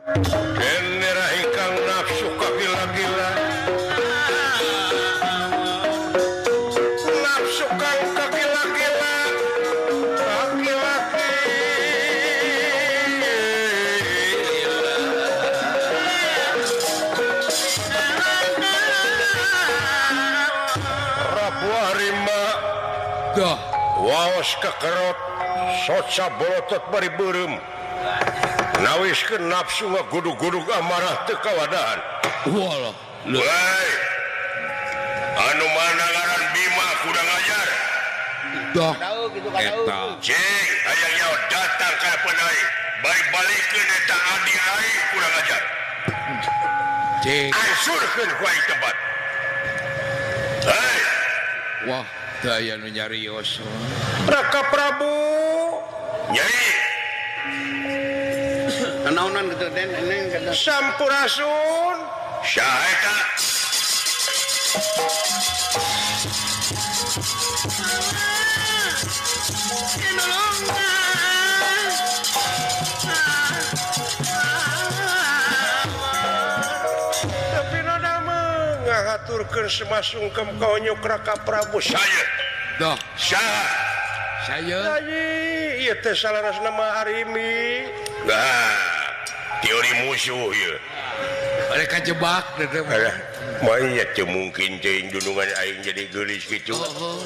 Daerah ingkang nafsu kagila-gila nafsu kang kagila-gila laki-laki Rabu Harima Dah. waos kekerot soca bolotot bari beureum nawiskeun nafsu ngagudug-gudug amarah teu kawadahan. Walah. Woi, anu mana ngaran Bima kuda ngajar. Dah. Tahu gitu kan tahu. Eta. Cing, hayang nyaho datang ka penai. Balik-balikeun eta adi aing kuda ngajar. Cek. Ansurkeun ku aing tempat. Hei, Wah, daya nu nyarios. Raka Prabu. Nyai, Naonan gitu den neng kata. Sampurasun. Saha eta? Tapi nada ngaturkeun semasungkem ka onyok Raka Prabu saya. Dah. Saha? Saya. Nyai, ieu teh salarasna mah Arimi. Nah, teori musuh ieu. Mereka jebak deh. Alah, maya teu mungkin ceuing dunungan aing jadi geulis kitu. Oh,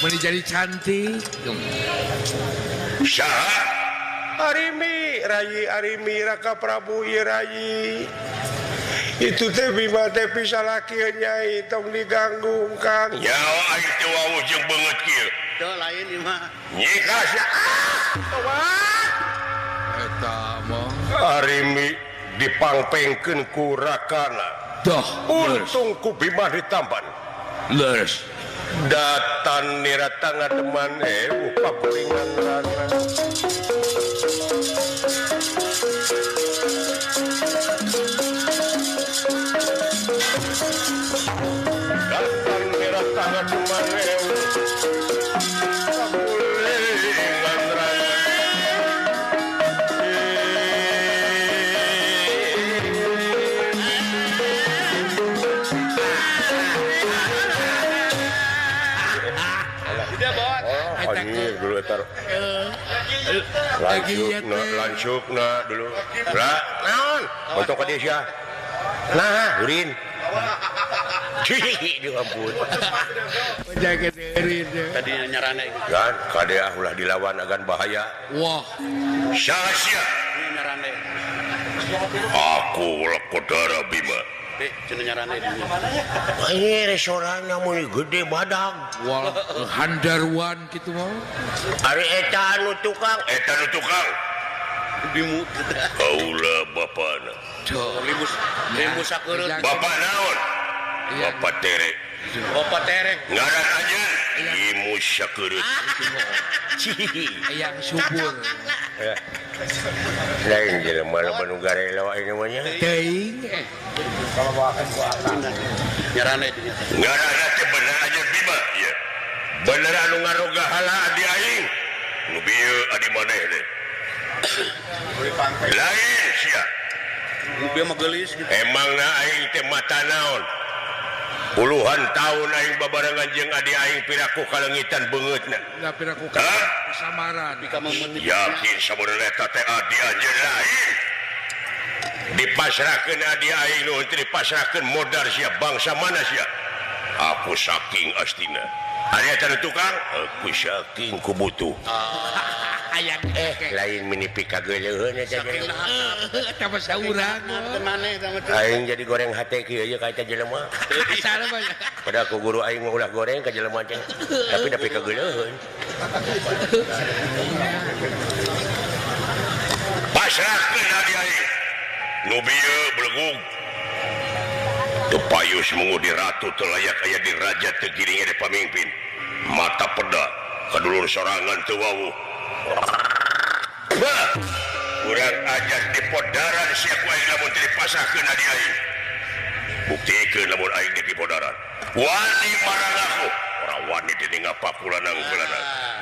meni jadi cantik. Saha? Arimi, Rayi Arimi Raka Prabu ieu Rayi. Itu teh Bima teh pisalaki Nyai tong diganggu Kang. Nyawa aing teh wawuh jeung beungeut kieu. Tuh lain ieu mah. Nyika sia. Eta mah. Arimi dipangpengkeun ku Rakana. Dah. Untung ku Bima ditampan. Leres. Datan nirata ngademan upa kuringan rana. Datan nirata ngademan upa kuringan rana. Tidak bawa. Anjir dulu etar. Lagi ya teh. Lansukna dulu. Lah, naon? Untuk ka dieu sia. Nah, urin. Cihi, ampun. Jaga diri deh. Tadi nyarana itu. Kan kade ulah dilawan agan bahaya. Wah. Saha sia? Ini nyarana. Aku Lakodara Bima. Cenah nyarana itu. Ini restoran mun gede badag. Wah. Handarwan gitu mau. Ari eta anu tukang. Eta anu tukang. Bimut. Kaula bapana. Tuh. Limus sakeureuh. Bapak naon? Iya. Bapak Tere. Bapak terek. Ngaran aja. Imu sakeureuh. Cihi. Yang subur. Lain jelema nu garela wae namanya. Teuing. Nyarana itu. Ngaranna teh bener aja Bima ya. Bener anu ngaroga hala adi aing. Nu bieu adi maneh teh. Lain sia. Dia mah geulis gitu. Emangna aing teh mata naon? Puluhan tahun aing babarengan jeung adi aing piraku kalengitan beungeutna. Enggak piraku Hah? samaran. Pika memetik. Yakin sabenerna eta teh adi anjeun lain. Dipasrahkeun adi aing nu teu dipasrahkeun modar sia bangsa mana sia? Aku saking astina. Ari eta nu tukang? Aku saking kubutuh. Ayang Lain minipi kageuleuheun eta Saking jelema. Eta mah saurang. Temane sama tuh. Aing jadi goreng hate kieu ye ka eta jelema. Asal mah. Padahal ku guru aing mah ulah goreng ka jelema teh. Tapi nepi kageuleuheun. Pasrahkeun adi aing. Nu bieu belegug. Teu payus mengudi ratu teu layak aya di raja teu giring aya di pamimpin. Mata peda kadulur sorangan teu wawuh. Bah, urang ajar di podaran sia ku aing lamun teu dipasahkeun adi aing. Buktikeun lamun aing di podaran. Wani marang aku. Ora wanita ini ngapa pula nang belana.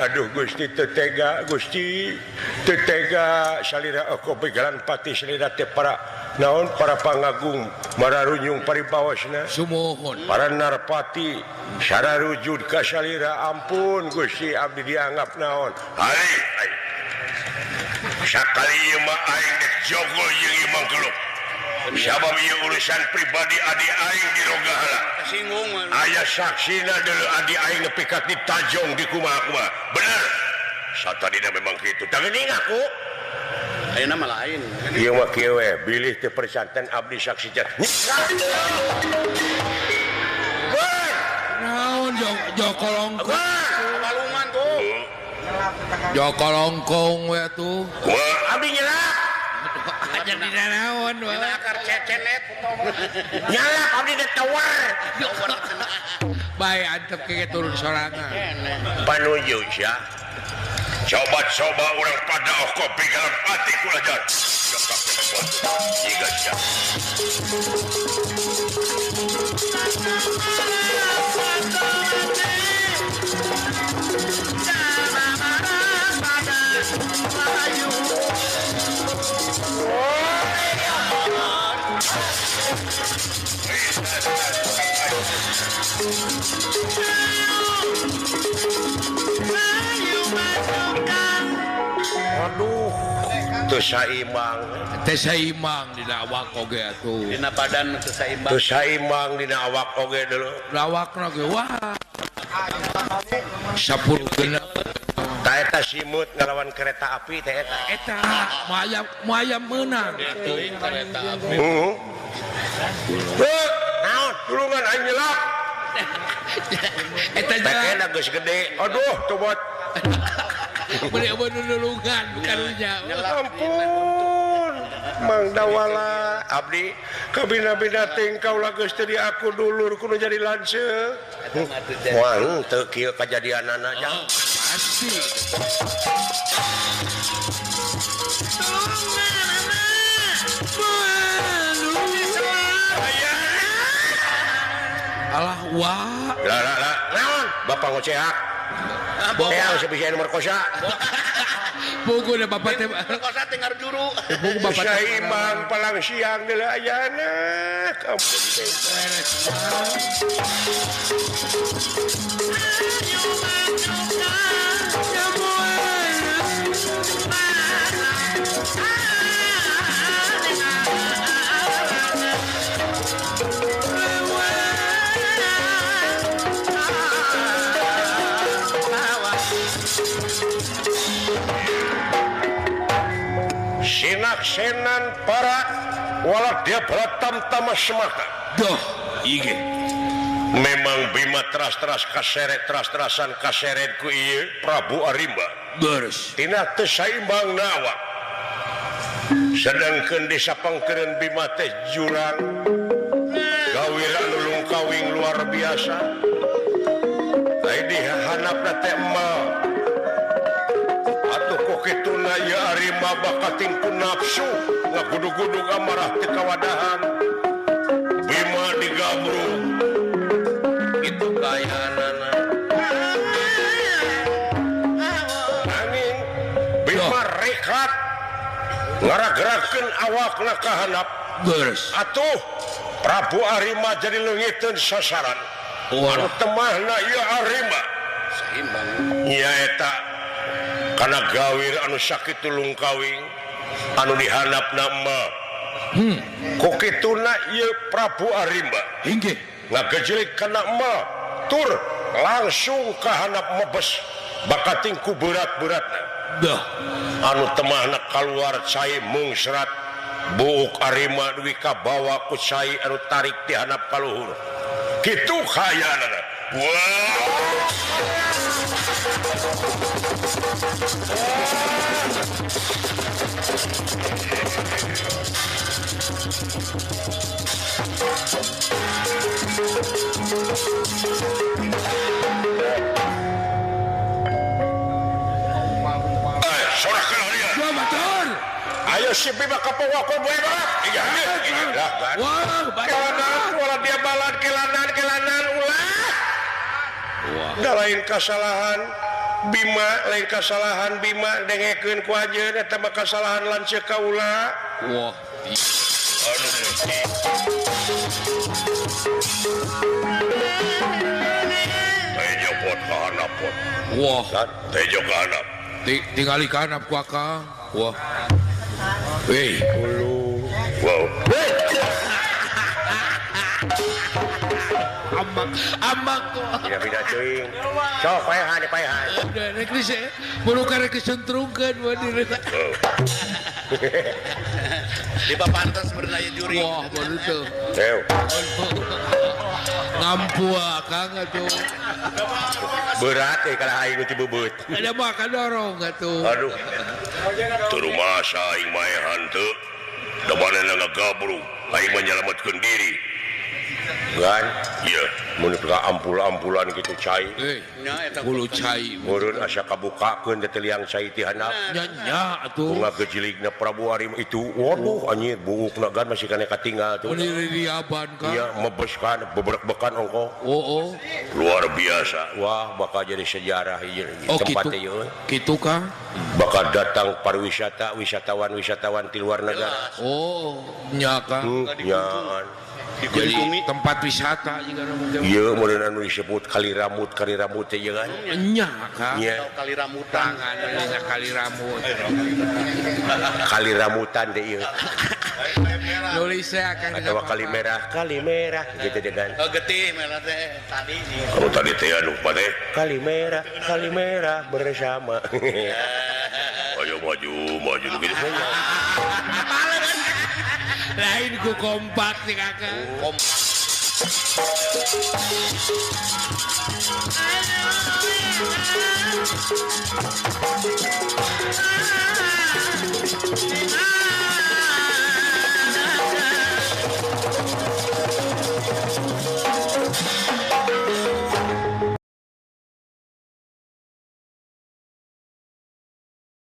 Aduh Gusti tetega Gusti tetega salira aku begalan pati salira teh para naon para pangagung mararunyung paribawasna Sumuhun. para narpati sararujud ka salira ampun Gusti abdi dianggap naon Hai. Sakali ieu mah aing dek jogo jeung imang keluk. Sabab ieu urusan pribadi adi aing di rogahala. Kesinggung. Aya saksina deuleu adi aing nepikat ditajong di kumaha-kumaha. Bener. Satadina memang kitu. Tangeuning aku. Ayeuna mah lain. ieu mah kieu we bilih teu persanten abdi saksi jan Naon Joko Longkong. Balungan tuh. Joko Longkong we tuh. Kumaha abdi nyelak Aja di naon we. Dina akar cecenet. nyalak abdi teh tawar Bae antep ke turun sorangan. panuju sia coba orang pada oko pigalan pati kula jan. Jiga sia. aduh teu saimbang Teh saimbang dina awak oge atuh. Dina badan teu saimbang. teu saimbang dina awak oge deuleu Lawakna ge wah. 10 genep. ta eta simut ngalawan kereta api teh eta Eta mayam menang. Teuing kareta api. naon tulungan aing nyelak Eta teh jalan kena geus gede aduh tobot bener-bener nulungan karunya. ampun Mang Dawala abdi kabina-bina tingkau geus teu di aku dulur kudu jadi lanceuk wah teu kieu kajadianana jang Pasti. Alah wah. lah naon bapak ngoceak Teang sebisa nomor kosa Buku na bapak teh. Kosa teh ngarjuru. Buku bapak teh. saimbang palang siang deuleu ayana ampun teh sinak-senan para walak dia beratam tamas semaka Doh, ige. memang Bima teras-teras kaseret teras-terasan kaseret ku ieu Prabu Arimba Beres. tina teu saimbang nawak sedangkeun disapangkeun Bima teh jurang gawira nulung kawing luar biasa ai dihanapna teh emal atuh kok kituna ieu Arimba bakating ku nafsu ngagudug-gudug amarah teu kawadahan Bima digabrung itu kayanana angin Bima rekat ngaragerakeun awakna ka handap Beres. atuh Prabu Arimba jadi leungiteun sasaran anu temahna ieu Arimba Saimbang. nya eta kana gawir anu sakitu lungkawing anu dihandapna mah ku kituna ieu Prabu Arimba Inge. ngagejelik kana mah tur langsung ka handap mebes bakating ku berat-beratna Dah. anu temahna kaluar cai mung serat buuk Arimba duwi kabawa ku cai anu tarik di handap kaluhur kitu kayanana sorakeun dia Wah, betul. ayo si Bima kapawakon bae barat iya lah kan Wah, kelanan betul. ulah dia balan kelanan ulah Wah. da lain kesalahan Bima lain kesalahan Bima dengekeun ku ajeun eta mah kesalahan lanceuk kaula. Wah. Tejo pot ka hanapot. Wah. Tejo ka hanap. Tingali ka hanap ku Akang. Wah. Hei. Wow. Ambak tuh. Bida teuing. Sok paehan. Udah rek geus bulu karek kesentrungkeun mah di. Di papantos bernaya juri. Wah, baru tuh. Teu. Ngampu Akang atuh. Berat kalau aing nu ti bebeut. Ada makan dorong atuh. Aduh. Tu rumah saing maehan teu. Da manehna ngagabru. Aing menyelamatkeun diri. Kan? Iya. Mun ka ampul-ampulan kitu cai. Nya eta Bulu cai. Meureun asa kabukakeun teh liang cai ti handap. Nya atuh. Bunga gejiligna Prabu Harim itu. Waduh anjir buukna gan masih kana katinggal tuh. Meniri diaban kan. Iya mebeskan beberek-bekan ongko. Oh. Luar biasa. Wah bakal jadi sejarah ieu Oh tempat gitu. ieu. Gitu Kang. Bakal datang pariwisata wisatawan ti luar negara. Oh, nya Kang. Nyaan. Jadi tempat wisata juga namanya. Iya meureun anu disebut kali ramut teh ieu kan. Nya Kang. Iya. kali ramutan. Tangan nya kali rambut. Kali ramutan teh ieu. Nulisnya Kang. Atau kali merah gitu deh kan. Oh getih merah teh tadi di. Kalau tadi teh anu teh. Kali merah bersama. Ayo maju gitu. Lain ku kompak nih Kakak.